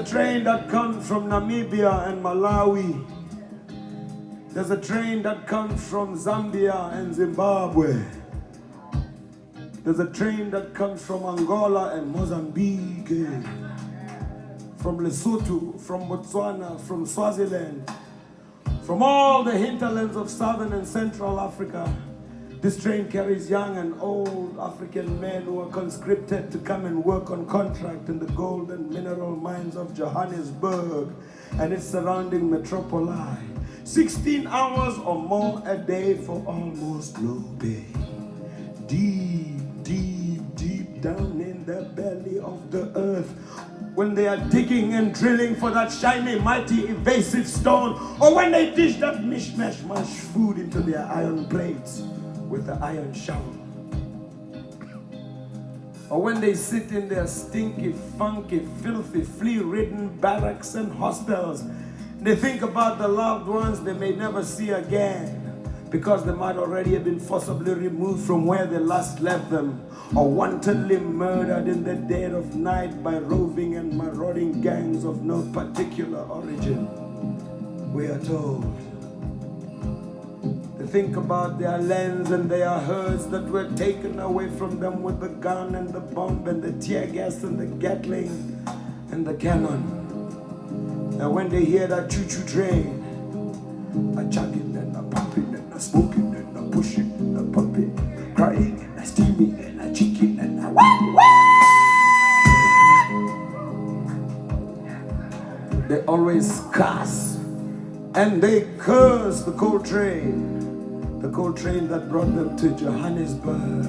train that comes from Namibia and Malawi. There's a train that comes from Zambia and Zimbabwe. There's a train that comes from Angola and Mozambique, from Lesotho, from Botswana, from Swaziland, from all the hinterlands of southern and central Africa. This train carries young and old African men who are conscripted to come and work on contract in the gold and mineral mines of Johannesburg and its surrounding metropoli. 16 hours or more a day for almost no pay. Deep, deep, deep down in the belly of the earth, when they are digging and drilling for that shiny, mighty, evasive stone, or when they dish that mishmash mush food into their iron plates with the iron shovel, or when they sit in their stinky, funky, filthy, flea-ridden barracks and hostels, they think about the loved ones they may never see again because they might already have been forcibly removed from where they last left them, or wantonly murdered in the dead of night by roving and marauding gangs of no particular origin. We are told. They think about their lands and their herds that were taken away from them with the gun and the bomb and the tear gas and the Gatling and the cannon. And when they hear that choo-choo train, a chugging and a pumping and a smoking and a pushing and a pumping, crying and a steaming and a cheeking and a they always cuss and they curse the coal train that brought them to Johannesburg